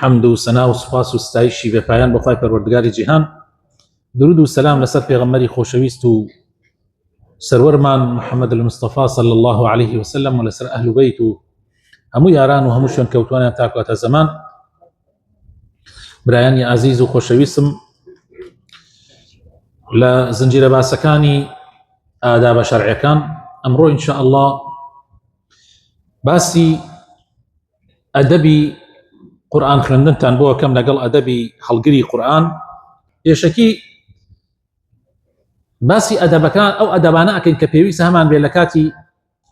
حمد و سنا و سوپاس و ستایشی بە پایان بەخوای پەروەردگاری جیهان، درود و سلام لەسەر پێغەمبەری خۆشەویست و سەروەرمان محەممەد المستەفا صلی الله عليه وسلم و لەسەر ئەهل بەیت و هەموو یاران و هەموو شوێن کەوتوانیان تا کاتە زەمان. برایانی عزیز و خۆشەویستم، لە زنجیرە باسەکانی ئادابە شەرعیەکان ئەمڕۆ ئینشاء الله باسی ئەدەبی قورئان خوێندنتان بۆ ئەکەم لەگەڵ ئەدەبی هەڵگری قورئان. پێشەکی باسی ئەدەبەکان ئەو ئەدەبانە ئەکەین کە پێویستە هەمان بێ لە کاتی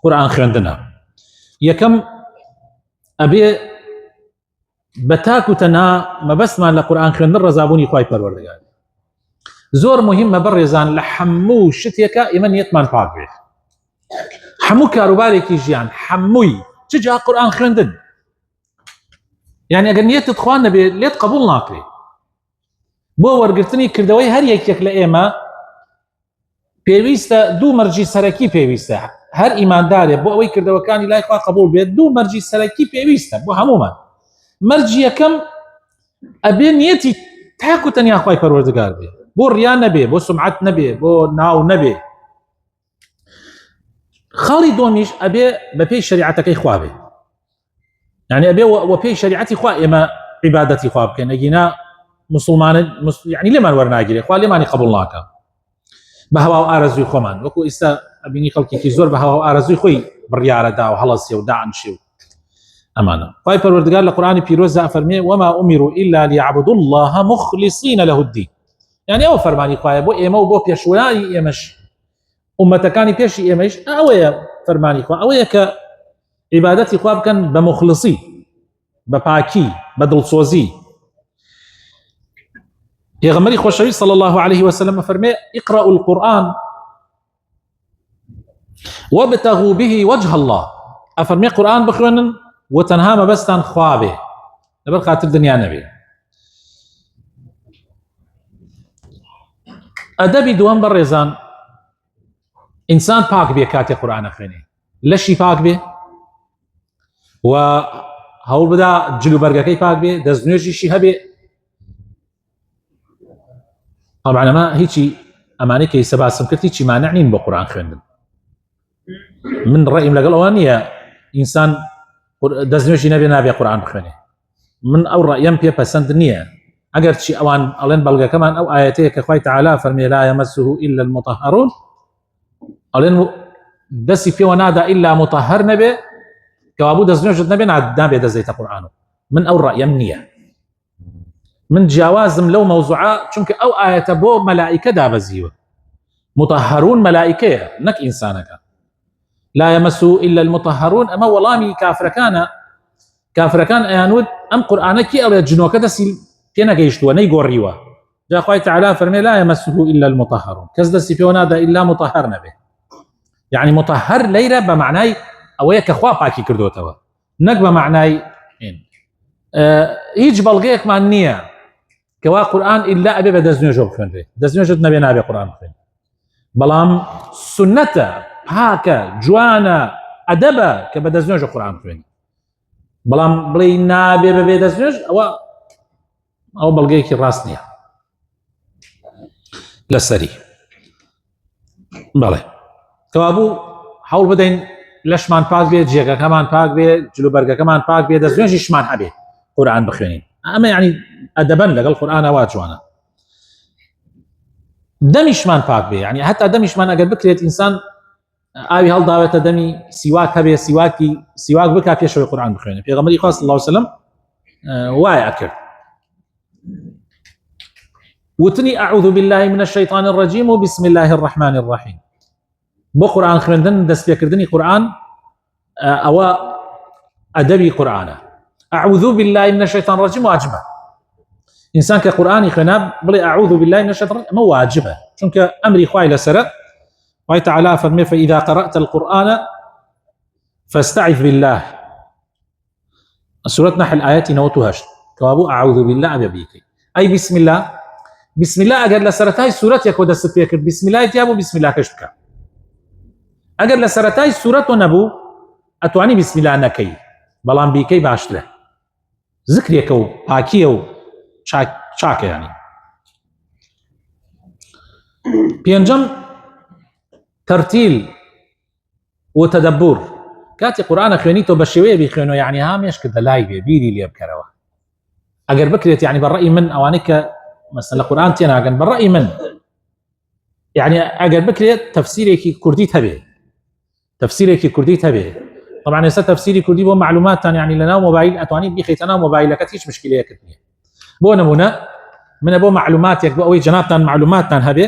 قورئان خوێندنە. یەکەم ئەبێ بە تاک و تەنها مەبەستمان لە قورئان خوێندن ڕەزابوونی خوای پەروەردگار. زۆر مهمە بەڕێزان لە هەموو شتێکە ئێمە نیەتمان پاک بێ، هەموو کاروبارێکی ژیان هەمووی چجا قورئان خوێندن، یعنی ئەگەر نیەتت خوا نەبێ لێت قبول ناکرێ. بۆ وەرگرتنی کردەوەی هەر یەکێک لە ئێمە پێویستە دوو مەرجی سەرەکی پێویستە، هەر ئیماندارێ بۆ ئەوەی کردەوەکانی لای خوا قبول بێت دوو مەرجی سەرەکی پێویستە بۆ هەمومان. مەرجی یەکەم ئەبێ نیەتی تاک و تەنیا خوای پەروەردگار بێ، بۆ ڕیا نەبێ، بۆ سومعەت نەبێ، بۆ ناو نەبێ. خاڵی دۆمیش ئەبێ بە پێی شەریعەتەکەی خوا بێ، يعني أبي وبي شريعتي خوا إما عبادتي خوا بكن أجينا مسلمان يعني لما ورنا أجري خوا لما نقبلناك بهوا وأرزوي خمان وكو إستا أبيني خلقي في زور بهوا وأرزوي خوي بريارة دا وهلس يو دعن شيو أمانة. خواي پروردگار القرآن بيروز فرمي وما أمروا إلا ليعبدوا الله مخلصين له الدين، يعني أو فرماني خواي بو إما وبو بيشواني إمش أمتكاني بيشي إمش أويا فرماني خوا أويا ك عبادتي خواب كان بمخلصي بباكي بدلسوزي. پیغمبری خوشوی صلى الله عليه وسلم فرمي اقرأوا القرآن وابتغوا به وجه الله. افرمي قرآن بخوانن وتنها مبستان خوابه لبر خاطر دنيا نبي. ادبي دوام برزان انسان باك بيه كاتي قرآن خويني لشي باك بيه و هەوڵ بدا جلو بەرگەکەی پاک بێ، دەستنوێژیشی هەبێ. طبعا ئەمە هیچی ئەمانەی کە ئێستا باسم کرد هیچی مانع نین بۆ قورئان خوێندن. من ڕەئیم لەگەڵ ئەوە نییە ئینسان دەستنوێژی نەبێ نابێ قورئان بخوێنێ، من ئەو ڕەئیم پێ پەسەند نییە. ئەگەر چی ئەوان ئەڵێن بەڵگەکەمان ئەو ئاەتەیە کە خوای تەعالا فەرمێ لا يمسه إلا المطهرون، ئەڵێن دەستی پێوە نادا ئیلا مطهر نەبێ كوابو دەستنوێژت نەبێ نابێ دەزەیتە قورئان. من ئەو ڕەئیم نییە، من جیاوازم لەو مەوزوعە چونکە ئەو ئاەتە بۆ مەلائیکە دابەزیوە. مطهرون مەلائیکەیە نەک ئینسانەکە. لا يمسه إلا المطهرون ئەمە وەڵامی کافرەکانە. کافرەکان ئەیانوت ئەم قورئانە کی ئەڵێ جنۆکە دەستی پێ نەگەیشتووە نەیگۆڕیوە. جا خوای تەعالا فەرمێ لا يمسه إلا المطهرون، کەس دەستی پێوە نادا ئیلا مطهر نەبێ. يعني مطهر لەیرە بە معنای ئەوەیە کە خوا پاکی کردوتەوە، نەک بە معنای هیچ بەڵگەیەکمان نییە کەوا قورئان ئیلا ئەبێ بە دەستنوێژەوە بخوێنرێ. دەستنوێژت نەبێ نابێ قورئان بخوێن، بەڵام سونەتە پاکە جوانە ئەدەبە کە بە دەستنوێژە قورئان بخوێنی. بەڵام بڵێ نابێ بەبێ دەستنوێژ ئەوە بەڵگەیەکی ڕاست نییە لەسەری. بەڵێ کەوابوو هەوڵ بدەین لەشمان پاک بێت، جێگەکەمان پاک بێت، جلوبەرگەکەمان پاک بێت، دەستنوێژیشمان هەبێ قورئان بخوێنین. ئەمە یعنی ئەدەبەن لەگەڵ قورئانەوە جوانە. دەمیشمان پاک بێ، یعنی هەتا دەمیشمان ئەگەر بکرێت ئینسان ئاوی هەڵداوێتە دەمی سیواک هەبێ، سیواک بکا پێشەوەی قورئان بخوێنێ. پێغەمبەری خوا صلی الله علیه وسلم وایە ئەکرد، وتنی أعوذ بالله من الشيطان الرجيم وبسم الله الرحمن الرحيم. بۆ قورئان خوێندن دەستپێکردنی قورئان ئەوە ئەدەبی قورئانە. أعوذ بالله من الشيطان الرجيم واجبە. ئینسان کە قورئانی خوێنا بڵێ أعوذ بالله من الشيطان الرجيم ئەمە واجبە، چونکە ئەمری خوای لەسەرە. خوای تەعالا فەرمێ فإذا قرأت القرآن فاستعذ بالله. سورة نحل آياتي 98 كوابو أعوذ بالله أبي بيكي أي بسم الله. بسم الله ئەگەر لە سەرەتای سورەتێک و دەست پێ کرد بسم الله تیابوو بسم الله کەش بکە. ئەگەر لە سەرەتای سورەت و نەبوو ئەتوانی بسم الله نەکەی، بەڵام بیکەی باشترە. ذکرێکە و پاکیە و چاکە. ینی پێنجەم تەرتیل و تەدەبور. کاتی قورآنە خوێنیتەوە بە شێوەیە بیخوێنەوە، یعنی هامێشکە دەلای بێ بیری لێ بکەرەوە. ئەگەر بکرێت یعنی بەڕەئی من ئەوانەی کە مەسەلەن لە قورآن تێناگەن بەڕەئی من، یعنی ئەگەر بکرێت تەفسیرێکی کوردیت هەبێ، طبعا ئێستا تەفسیری کوردی بۆ معلوماتتان یعنی لەناو مۆبایل ئەتوانیت بیخەیتە ناو مۆبایلەکەت، هیچ مشکلەیەکت نییە. بۆ نمونە منە بۆ معلوماتێک بۆ ئەوەی جەنابتان معلوماتتان هەبێ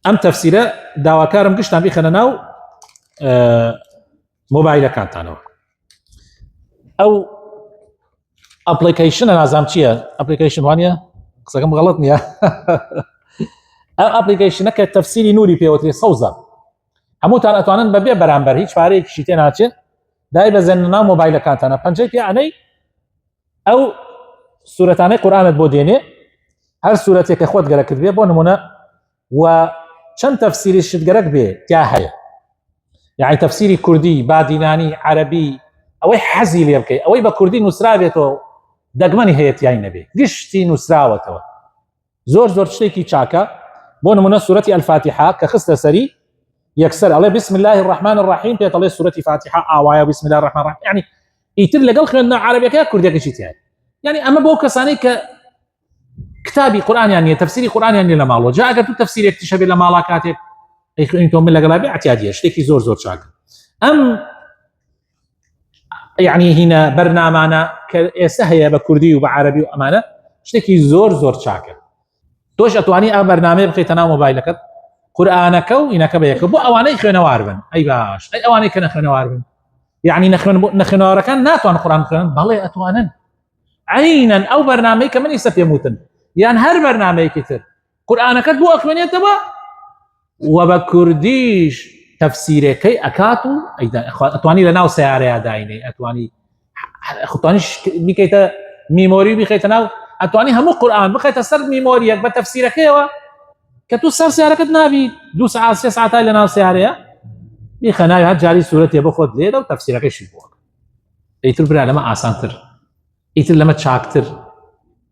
ئەم تەفسیرە داواکارم گشتان بیخەنە ناو مۆبایلەکانتانەوە. ئەو ئەپلیکیشنە نازام چییە؟ ئەپلیکیشن وانە قسەکەم غەڵەت نییە. ئەم ئەپلیکیشنە کە تەفسیری نوری پێوترێ سەوزە، هەمووتان ئەتوانن بەبێ بەرامبەر هیچ پارەیەکیشی تێ ناچێت دای بەزێنە ناو مۆبایلەکانتانە، پەنجەی پێ ئەنەی ئەو سوورەتانەی قورآنت بۆ دێنێ، هەر سوورەتێکە خۆت گەرەکرد بێ بۆ نمونە و چەند تەفسیری شت گەرەک بێ تیا هەیە، یعنی تەفسیری کوردی، بادینانی، عەرەبی، ئەوەی حەزی لێ بکەی، ئەوەی بە کوردی نووسرابێتەوە دەگمەنی هەیە تیای نەبێ، گشتی نووسراوەتەوە. زۆر شتێکی چاکە. بۆ نمونە سوورەتی ئەلفاتیحە کە خستە سەری یەکسەر ئەڵێ بسم الله الرحمن الرحیم پێت ئەڵێ سوورەتی فاتیحە ئاوایە بسم الله الرحمن الرحیم، یعنی ئیتر لەگەڵ خوێندنە عەرەبیەکە کوردیەکەشی تیایە. یعنی ئەمە بۆ کەسانەی کە کتابی قورآنیان نییە، تەفسیری قورآنیان نییە لە ماڵەوە، جا ئەگەر تو تەفسیرێکی شەبێ لە ماڵا کاتێک ئەیخوێنیتەوە من لەگەڵا بێ اعتیادیە، شتێکی زۆر چاکە. ئەم یعنی هینە بەرنامانە کە ئێستا هەیە بە کوردی و بە عەرەبی و ئەمانە شتێکی زۆر چاکە. تۆش ئەتوانی ئەم بەرنامەیە بخەیتە ناو مۆبایلەکەت، قورآنەکە و ئینەکە بەیەکە بۆ ئەوانەی خوێنەوار بن. ئەی باش، ئەی ئەوانەی کە نەخوێنەوار بن، یعنی نەخوێنەوارەکان ناتوان قورآن بخوێنن، بەڵێ ئەتوانن عینەن ئەو بەرنامەی کە منی سە پێم وتن یان هەر بەرنامەیەکی تر قورآنەکەت بۆ ئەخوێنێتەوە و بە کوردیش تەفسیرەکەی ئەکات و ئەتوانی لە ناو سیارەیە داینێ، ئەتوانیش بیکەیتە میمۆری بیخەیتە ناو، ئەتوانی هەموو قورآن بخەیتە سەر میمۆریەک بە تەفسیرەکەیەوە کە تو سەر سیارەکەت نابی 2 ساعات 3 ساعتای لە ناو سیارەیە بیخە ناوی هەر جاری سوورەتێ بۆ خۆت لێدە و تەفسیرەکەیشی بۆ. ئیتر برا لەمە ئاسانتر، ئیتر لەمە چاکتر،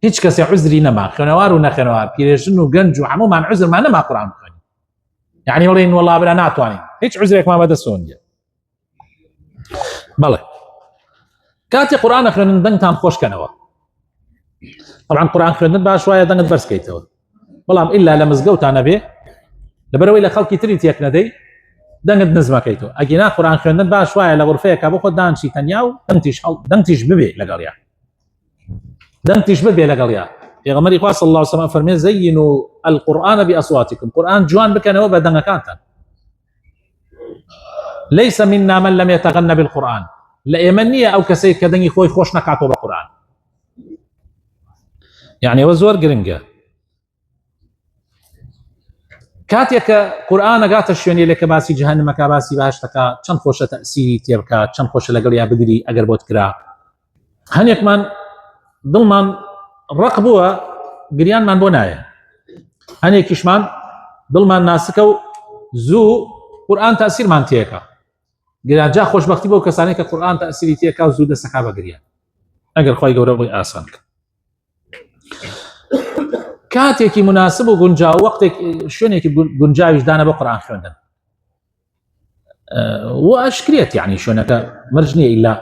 هیچ کەسێ عوزری نەما، خوێنەوار و نەخوێنەوار، پیرێژن و گەنج و هەموومان عوزرمان نەما قورآن بخوێنین، یعنی وڵێن وەڵا برا ناتوانین، هیچ عوزرێکمان بەدەستەوە نییە. بەڵێ کاتی قورآن خوێنن دەنگتان خۆشکەنەوە. طبعا قورآن خوێندن باش وایە دەنگت بەرزکەیتەوە، بەڵام ئیلا لە مزگەوتانە بێ لەبەرەوەی لە خەڵکی تری تێک نەدەی دەنگت نزمەکەیتەوە. ئەگینا قورآن خوێندن باش وایە لە غورفەیەکە بۆ خۆت دانشی تەنیا و دەنگتیش ببێ لەگەڵیا، دەنگتیش ببێ لەگەڵیا. پێغەمبەری خوا صلی الله علیه وسلم فەرمێ زەینوا القورآن بأصواتکم، قورآن جوان بکەنەوە بە دەنگەکانتان. ليس منا من لم يتغنى بالقرآن، لە ئێمە نییە ئەو کەسەی کە دەنگی خۆی خۆش نەکاتەوە بە قورآن. یعنی ئەوە زۆر گرنگە. کاتێککە قورآن ئەگاتە شوێنێک کە باسی جەهەنەمەکە، باسی باشتەکە، چەند خۆشە تەئسیری تێ بکات، چەند خۆشە لەگەڵ یا بگری ئەگەر بۆت کرا. هەنێکمان دڵمان ڕق بووە گریانمان بۆ نایە، هەنێکیشمان دڵمان ناسکە و زوو قورآن تەئسیرمان تێکە. گریانجا خۆشبەختی بۆ کەسانەی کە قورآن تەئسیری تێکا و زوو دەستەکا بە گریان، ئەگەر خوای گەورە بڵێ ئاسان کە. کاتێکی مناسب و گونجاو، وەختێک شوێنێکی گونجاویش دانە بە قورآن خوێندن و ئەشکرێت، یعنی شوێنەکە مرج نییە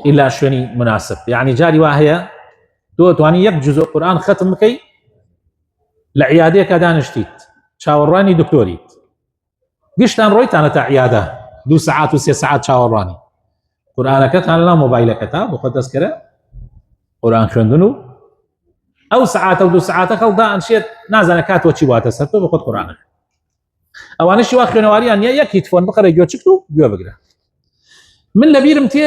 ئیلا شوێنی مناسب. یعنی جاری وا هەیە تۆ توانی یەک جزء قورآن ختم بکەی لە عیادەیەکە دانیشتیت چاوەڕوانی دکتۆریت، گشتان ڕۆیتانە تا عیادە 2 ساعات و 3 ساعات چاوەڕوانی، قورآنەکەتان لەناو مۆبایلەکەتا بۆ خۆت دەستکەرە قورآن خوێندن و ئەو ساعاتە و 2 ساعاتە خەڵدا ئەنشێت نازانە کاتەوە چی واتە سەر تۆ بە خۆت قورآنەکە. ئەوانەشی وا خوێنەواریان نییە، یەک هیتفۆن بقەرە گوێچکت و گوێ بگرە. من لەبیرم تێ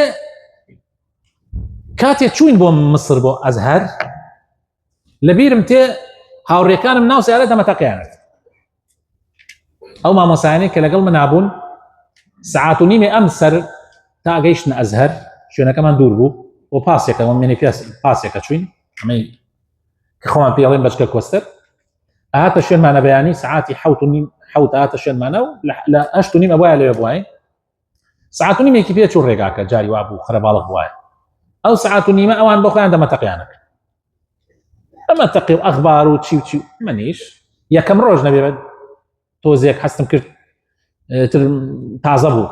کاتێک چوین بۆ مصر بۆ ئەزهەر، لەبیرم تێ هاوڕێکانم ناو سیارە دەمەتەقیانێت، ئەو مامۆسایانەی کە لەگەڵ من نابوون 1.5 ساعت ئەم سەر تا گەیشتن ئەزهەر، شوێنەکەمان دوور بوو بۆ پاسێکە ومێنێ پاسێکە چوین، ئەمەی کە خۆمان پێڵێن بەچکە کۆستەر، ئاهاتە شوێنمانە بەیانی ساعتی 7:30 هاتە شوێنمانە و لە 8:30 ئەوایە لەوێ بووین، 1.5 ساعتێکی پێ چوو ڕێگاکە جاری وا بوو خرەباڵق بووایە. ئەو سعات و نیمە ئەوان بۆ خۆیان دەمەتەقیانە ئەمە تەقی و ئەخبار و چی و چی منیش یەکەم ڕۆژ نەبێت تۆزێک هەستم کرد تازە بوو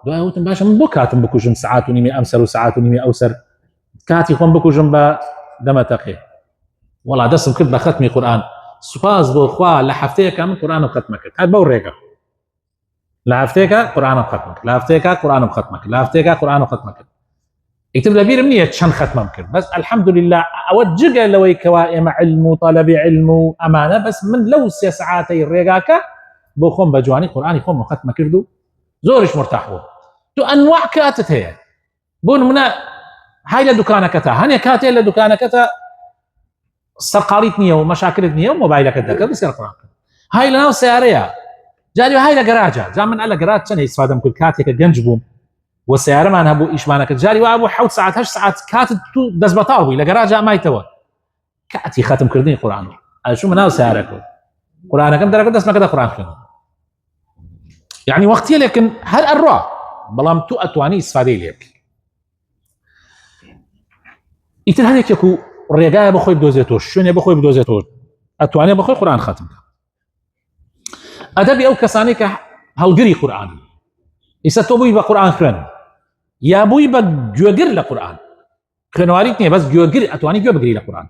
دوای وتم باشە من بۆ کاتم بکوژم سعات و نیمە ئەم سەر و سعات و نیمە ئەو سەر کاتی خۆم بکوژم بە دەمەتەقی وەڵا دەستم کرد بە ختمی قورئان سوپاس بۆ خوا لە هەفتەیەکە من قورئانم ختمە کرد هەر بەو ڕێگە لە هەفتەیەکە قورئانم ختمە کرد لە هەفتەیەکە قورئانم ختمە کرد لە هەفتەیەکە قورئانم ختمە کرد ئیتر لەبیرم نییە چەند ختمم کرد بەس الحەمدولله ئەوە جگە لەوەی کەوا ئێمە علم و تەلەبی علم و ئەمانە بەس من لەو 3 سعاتەی ڕێگاکە بۆ خۆم بە جوانی قورئانی خۆم ختمە کرد و زۆرش مرتاح بوو تو ئەنواع کاتت هەیە بۆ نمونە هاي لە دوکانەکەتە هەنێک کاتێ لە دوکانەکەتە سەرقاڵیت نییە و مەشاکلت نییە و مۆبایلەکەت دەکەت بسیار قورئان هاي لەناو سیارەیە جاری هاي لە گەراجە جا من لە گەراج چەند ئیسفادەم کرد کاتێکە گەنج بووم و سیارەمان هەبوو ئیشمانەکە جاری وا بوو 7 ساعت 8 ساعت کاتت تو دەست بەتاڵ بووی لە گەراجە ئەمایتەوە کاتی ختمکردنی قورئان ئەچوومە ناو سیارەکە قورئانەکەم دەرەکە دەستمەکەدا قورئان خوێندم يعني وقتية لكن هل الروا بلام تو أتواني استفادة ليك إتر هذيك يكو رجاء بخوي بدوزيتوش شنو بخوي بدوزيتوش أتواني بخوي قرآن ختم أدبي أو كسانيك هالجري قرآن يستوبي بقرآن خن يا بوي بجوجر لقرآن خنواريتني بس جوجر أتواني جو بجري لقرآن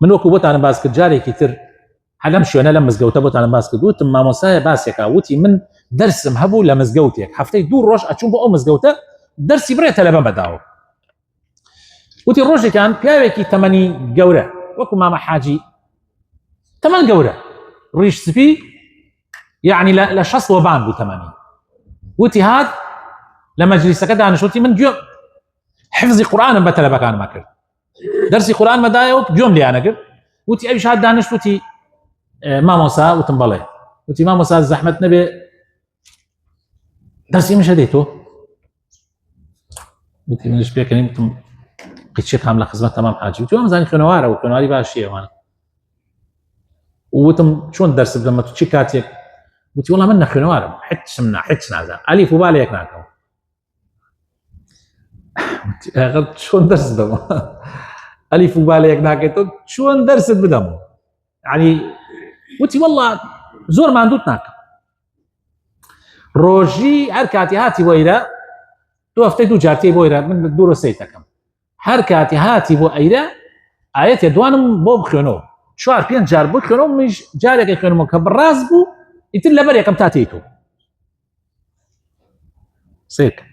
من وقت بوت أنا باسكت جاري كتير حلم شو أنا لما مزجوتة بوت أنا باسكت دوت ما مسايا باسك أوتي من درس مهبو لمزجوتك حفتي دور روش أشوف بقى مزجوتة درسي بريت لما بداو وتي الروج كان بياويكي 8 جورة وكم ما حاجي 8 جورة ريش سبي يعني لا شخص وبان بو 8 وتي هاد لما جلسك كده أنا شوتي من جوم حفظي قرآن بتلا بكان ما كر درسي قرآن مدايو جوم لي أنا كر وتي أي شهادة دانش وتي ما موسى وتنبلي وتي ما موسى زحمة نبي درسي مش هديته وتي من الشبيه كلمتم قيتشيت عامله خدمه تمام حاجه وتي ما زاني خنواره وخنواري باشيه وانا وتم شلون الدرس لما تشيكاتك وتي والله منا خنواره حتى منا حتى نازل الف وبالي هيك ناكو غلط شلون درس بدم الف وبالي هيك ناكو شلون درس بدم يعني وتي والله زور ما عندوتناك روجي هركاتي هاتي ويرا تو افتيتو جارتي بويرا من الدور سيتكم هركاتي هاتي بو ايرا ايت يدوانم بو بخينو شوار بين جار بو خينو مش جارك خينو مكبر راس بو يتل لبر كم تاتيتو سيك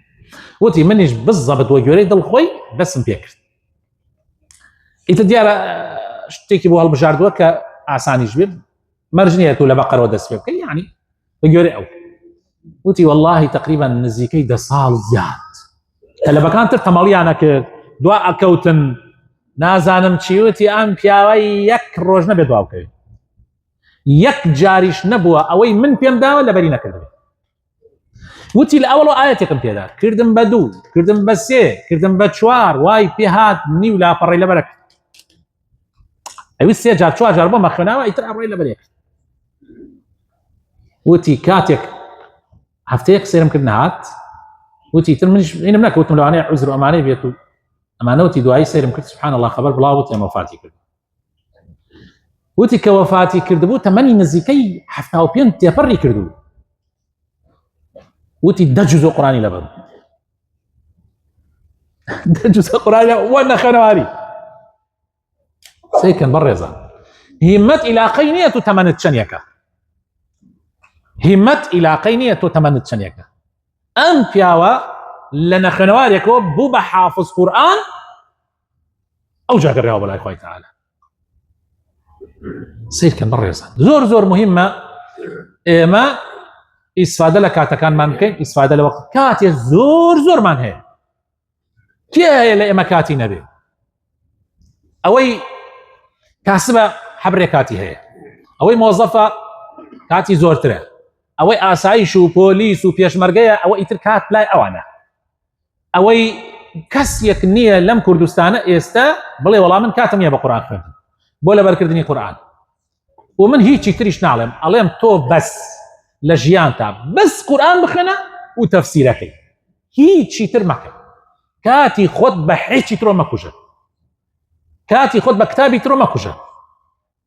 وتي منيش بالضبط وجوريد الخوي بس مبيكر يتديار شتيكي بو هالبجار دوكا عساني جبير مرجنيته لبقر ودس فيه يعني بجوري او وتي والله تقريبا نزيكي ده صال زياد تلا بكان ترتمالي انا ك دواء كوتن نازانم تشيوتي ام بياوي يك روج نبي دواء كوي يك جاريش نبوه اوي من بيم دا ولا برينا كردي وتي الاول ايتي كم بيدا كردم بدو كردم بسي كردم بتشوار واي بيهات ني ولا بري لبرك اي سي جار شوار جربه ما خناوا يتر بري لبرك وتي كاتك هفتيك سيرم كدنا هات وتي ترمنش هنا منك وتم لو انا عذر اماني بيتو امانوتي دعاي سيرم كرت سبحان الله خبر بلا وتي وفاتي كرد وتي كوفاتي كردبو تمني نزيكي حفتاو بين تفري كردو وتي دجزو قراني لبن دجزو قراني وانا خنواري سيكن برزا همت الى قينيه تمنت شنيكه همت الى قينيه تمنت شنيكه ام بياوا لنا خنوارك بو بحافظ قران او جاك الرياض بالله اخوي تعالى سير كان برزا زور زور مهمه ما استفاده لك كان ممكن استفاده لوقت كاتي زور زور من هي كي هي لما كاتي نبي اوي كاسبه حبركاتي هي اوي موظفه كاتي زور ترى اوي اسايش وبوليس وبيشمرقيه او اتركات لا اوانا اوي كسيك نيه لم كردستان استا بلي والله من كاتم يا بقران خير بولا بركردني قران ومن هيك تريش نعلم عليهم تو بس لجيانتا بس قران بخنا وتفسيرك هيك ترمك كاتي خود بحيشي ترو مكوجة كاتي خود بكتابي ترو مكوجة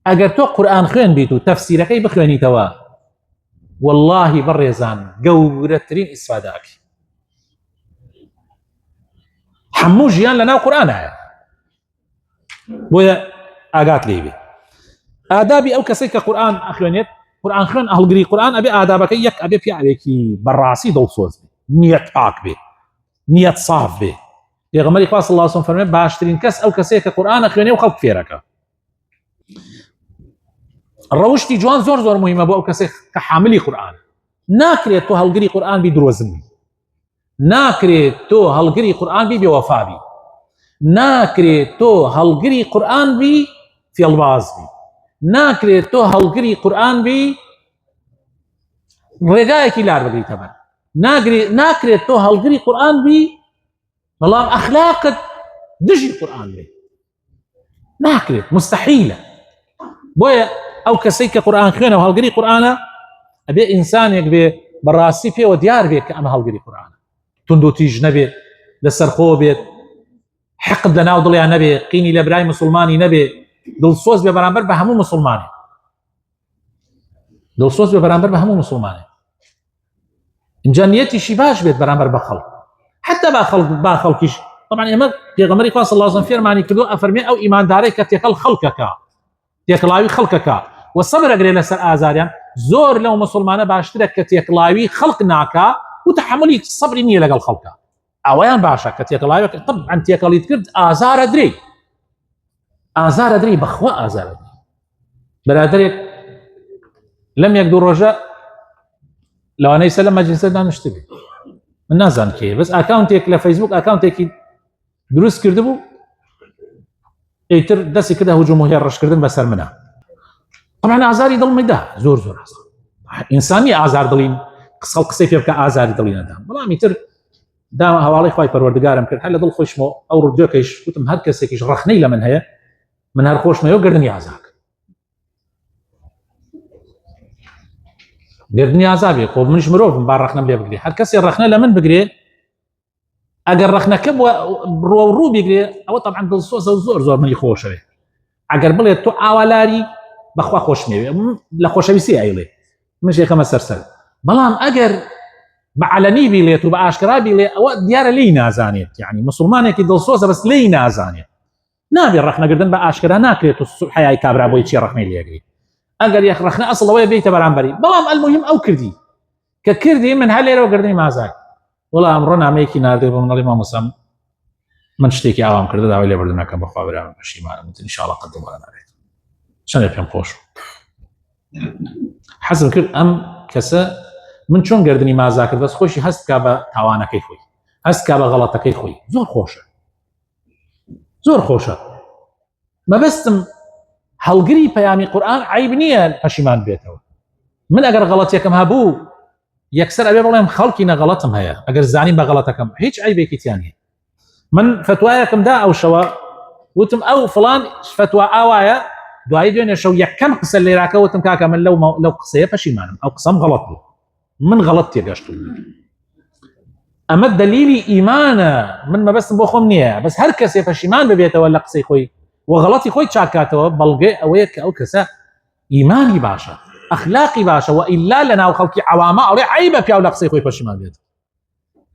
اگر تو قرآن خوين بيتو تفسيرك اي بخويني توا والله بريزان قورترين استفاداك حمو جيان لنا قرآن هيا بويا اقات ليبي آدابي او كسيك قرآن اخوينيت قرآن خوين اهل قري قرآن ابي آدابك يك ابي في عليكي براسي دول صوز نية باك بي نية صاف بي پیغمبر خدا صلی الله علیه و سلم فرمود باشترین کس او کسی که قرآن خوێنێ و خەڵک فێرەکە ڕەوشتی جوان زۆر زۆر مهمە بۆ ئەو کەسێک کە حاملی قورئان ناکرێت تۆ هەڵگری قورئان بی درۆزن بی ناکرێت تۆ هەڵگری قورئان بی بێوەفا بی ناکرێت تۆ هەڵگری قورئان بی فێڵباز بی ناکرێت تۆ هەڵگری قورئان بی ڕێگایەکی لار بگریتە بەر ناکرێت تۆ هەڵگری قورئان بی بەڵام ئەخلاقت دژی قورئان بێ ناکرێت مستحیلە بۆیە ئەو کەسەی کە قورئان خوێنە و هەڵگری قورئانە ئەبێ ئینسانێک بێ بەڕاستی پێوە دیار بێت کە ئەمە هەڵگری قورئانە تند و تیژ نەبێت لەسەرخۆ بێت حقد لەناو دڵیان نەبێ قینی لە برای مسلمانی نەبێ دڵسۆز بێ بەرامبەر بە هەموو مسلمانێ دڵسۆز بێ بەرامبەر بە هەموو مسلمانێ اینجا نیەتیشی باش بێت بەرامبەر بە خەڵک حتى با خەڵکیش طبعا ئێمە پێغەمبەری خوا صلی الله علیه و سلم فێرمانی کردو ئەفەرمێ ئەو ئیماندارەی کە تێکەڵ خەڵکەکە تێکڵاوی خەڵکەکە و سەبر ئەگرێ لەسەر ئازاریان زۆر لەو مسلمانە باشترە کە تێکڵاوی خەڵک ناکا و تەحملی سەبری نییە لەگەڵ خەڵکە ئەوەیان باشە کە تێکڵاوی طبعا تێکەڵیت کرد ئازارە درێ بەخوا ئازارە درێ بەرادەرێک لەم یەک دوو ڕۆژە لەوانەی سە لە مەجلیسە دانیشت بێت من نازان کێ بەس ئاکاونتێک لە فەیسبوک ئاکاونتێکی دروست کرده بوو ئیتر دەستی کردە هجوم و هێڕەشکردن بەسەر منە طبعا ئازاری دڵمیدا زۆر زۆر ئینسانی ئازار دڵین قسەی پێ بکە ئازاری دڵی نەدام بەڵام ئیتر دام هەواڵەی خوای پەروەردگارم کرد هەر لە دڵ خۆشمەوە ئەو ڕوودۆکەیش وتم هەر کەسێکیش ڕەخنەی لە من هەیە من هەر خۆشمەوە گردنی ئازاک گردنی ئازابێ خۆ منش مرۆڤم با ڕەخنەم لێ بگرێ هەر کەسێ ڕەخنە لە من بگرێ ئەگەر ڕەخنەکە ڕۆ بگرێ ئەوە طبعا دڵسۆزە و زۆر زۆر منی خۆشەوێ ئەگەر بڵێت تۆ ئاوالاری بەخوا خۆشمێوێ لە خۆشەویستی ئەیڵێ منش یەکەمە سەرسەر بەڵام ئەگەر بە عەلەنی بیڵێت و بە ئاشکرا بیڵێ ئەوە دیارە لێی نازانێت یعنی مسلمانێکی دڵسۆزە بەس لێی نازانێت نابێت ڕەخنەگردن بە ئاشکرا ناکرێت و حەیای کابرا بۆی چی ڕەخنەی لێگری ئەگەر یەک ڕەخنە ئەسڵەوەی بێتە بەرامبەری بەڵام ئەلموهیم ئەو کردی کە کردی من هەر لێرەوە گردنی مازاک وەڵام ئەمڕۆ نامەیەکی ناردێ بۆ منەڵی مامۆسام من شتێکی ئاوام کردە داوای لێبوردنەکەم بەخوا برام پەشیمانم وتم ئینشاڵڵا قەت دووبارە نابێت چەندێک پێم خۆش حەزم کرد ئەم کەسە من چۆن گردنی مازا کرد بەس خۆشی هەست کا بە تاوانەکەی خۆی هەست کا بە غەڵەتەکەی خۆی زۆر خۆشە مەبەستم هەڵگری پەیامی قورئان عیب نییە پەشیمان بێتەوە من ئەگەر غەڵەتێکم هەبوو یەکسەر ئەبێ بڵێم خەڵکی نەغەڵەتم هەیە ئەگەر زانیم بە غەڵەتەکەم هیچ عیبێکی تیان نیە من فتوایەکم دا ئەو شەوە وتم ئەو فڵان فتوا ئاوایە دوای دوێنێ شەو یەکەم قسە لێراکە وتم کاکە من لەو قسەیە پەشیمانم ئەو قسەم غەڵەت بوو من غەڵەت تێگەشت ئەمە دەلیلی ئیمانە من مەبەستم بۆ خۆم نییە بەس هەر کەسێ پەشیمان ببێتەوە لە قسەی خۆی وغەڵەتی خۆی چاکاتەوە بەڵگەی ئەوەیە کە ئەو کەسە ئیمانی باشە ئەخلاقی باشە و ئیلا لەناو خەڵکی عەوامە ئەڵێ عیبە پیاو لە قسەی خۆی پەشیمان بێت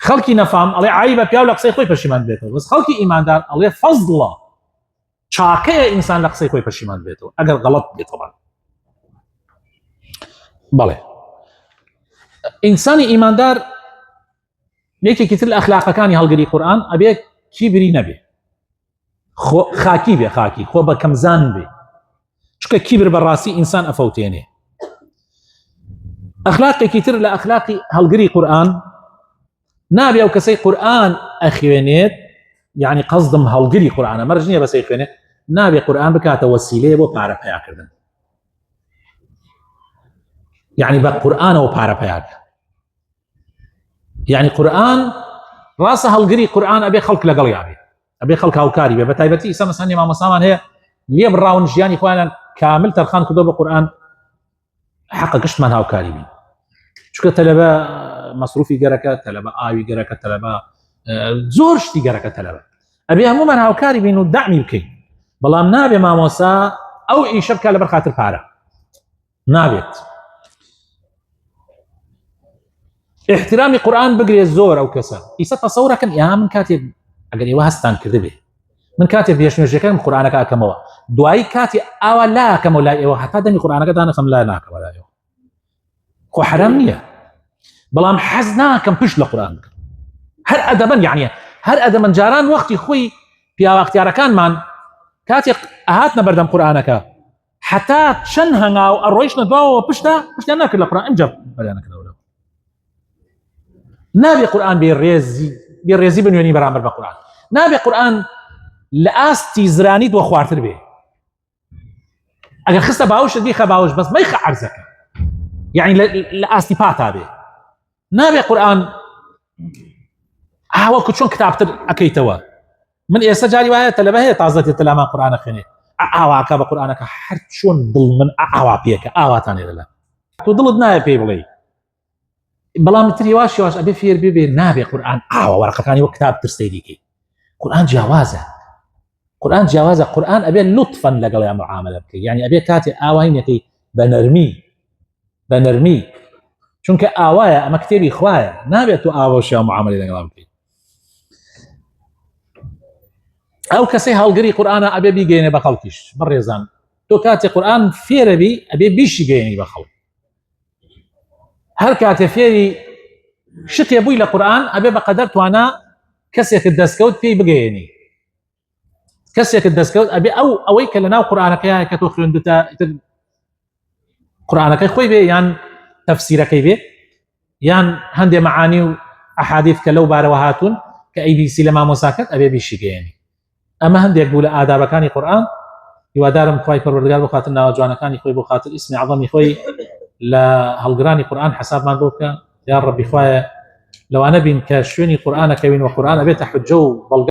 خەڵکی نەفام ئەڵێ عیبە پیاو لە قسەی خۆی پەشیمان بێتەوە بەس خەڵکی ئیماندار ئەڵێ فەزڵە چاکەیە ئینسان لە قسەی خۆی پەشیمان بێتەوە ئەگەر غەڵەت بێت طبعا بەڵێ ئینسانی ئیماندار یەکێکی تر لە ئەخلاقەکانی هەڵگری قورئان ئەبێ کیبری نەبێ خاکی بێ خاکی خۆ بە کەمزان بێ چونکە کیبر بەڕاستی ئینسان ئەفەوتێنێ ئەخلاقێکی تر لە ئەخلاقی هەڵگری قورئان نابێ ئەو کەسەی قورئان ئەخوێنێت یعنی قەزدم هەڵگری قورئانە مەرج نییە بەسەی خوێنێت نابێ قورئان بکاتە وەسیلەیە بۆ پارەپەیاکردن یعنی بە قورئانەوە پارەپەیاکە یعنی قورئان ڕاستە هەڵگری قورئان ئەبێ خەڵک لەگەڵ یابێ ئەبێ خەڵک هاوکاری بێ بەتایبەتی ئێستا مەسەڵەن مامۆستامان هەیە لێ بڕاون ژیانی خۆیان کامل تەرخان کردو بە قورئان حەقە گشتمان هاوکاری بین چونکە تەلەبە مەسروفی گەرەکە تەلەبە ئاوی گەرەکە تەلەبە زۆر شتی گەرەکە تەلەبە ئەبێ هەمومان هاوکاری بین و دامی بکەین بەڵام نابێ مامۆسا ئەو ئیشە بکە لەبەر خاتر پارە نابێت احترامی قورآن بگرێ زۆر ئەو کەسە ئیسا تەسەورەکەن یا من کاتێک ئەگەر ئێوە هەستان کرده بێ من کاتێک پێشنوێژەکەم قورآنەکە ئەکەمەوە دوایی کاتی ئاوا لا ئەکەمەوە لای ئێوە هەتا دەمی قورآنەکەتان نەخەم لا ناکەمە لای ئێوە خۆ حرام نییە بەڵام حەز ناکەم پشت لە قورآن بکەم هەر ئەدەبن یعنی هەر ئەدەبن جاران وەختی خۆی پیاوە اختیارەکانمان کاتێک ئاهاتنە بەردەم قورآنەکە حتا چەند هەنگاو ئەڕۆیشتە دواوە پشتیان ناکرد لە قورآن ئەنجا بەریانەکەەوە نابێ قورآن بێڕێزی بنوێنی بەرامبەر بە قورآن نابێ قورآن لە ئاستی زرانیت وە خواردتر بێ ئەگەر خستە باوشت بیخە باوش بەس مەیخە عەرزەکە یعنی لە ئاستی پاتا بێ نابێ قورآن وەکو چۆن کتابتر ئەکەیتەوە من ئێستا جاری وایە تەلەبە هەیە تازەتی تەلامان قورآنە خوێنێ ئاواکە بە قورآنەکە هەر چۆن دڵ من ئاوا پێکە ئاواتانێ لەلا تۆ دڵت نایە پێی بڵێ بەڵام تری واش ئەبێ فێر بێ نابێ قورآن ئاوا وەرەقەکانی وەک کتاب ترسەی دیکەی قورآن جیاوازە قورآن ئەبێ لطفاً لەگەڵیان معاملە بکەی یعنی ئەبێ کاتێ ئاواینەکەی بە نەرمی چونکە ئاوایە ئەمە کتێبی خوایە نابێت تو ئاوەشیان معاملەی لەگەڵا بکەی ئەو کەسەی هەڵگری قورآنە ئەبێ بیگەێنێ بە خەڵکیش بەڕێزان تۆ کاتێ قورآن فێرە بی ئەبێ بیشی گەێنی بە خەڵک هەر کاتێ فێری شتێ بووی لە قورآن ئەبێ بەقەدەر توانە کەسێکت دەستکەوت پێی بگەێنی کەسێکت دەستکەوت ئەبێ ئەوەی کە لەناو قورآنەکەیە کە تۆ خوێندتە قورآنەکەی خۆی بێ یان تەفسیرەکەی بێ یان هەندێ معانی و ئەحادیث کە لەو بارەوە هاتوون کە ئەیبیسی لە مامۆساکەت ئەبێ بیشی گەێنی ئەمە هەندێک بوو لە ئادابەکانی قورآن هیوادارم خوای پەروەردگار بۆ خاتر ناوە جوانەکانی خۆی بۆ خاتر ئیسمی عەظەمی خۆی لە هەڵگرانی قورآن حسابمان بۆ بکە یا ڕەبی خوایە لەوانە بین کە شوێنی قورآنەکەوین و قورآن ئەبێتە حوجە و بەڵگە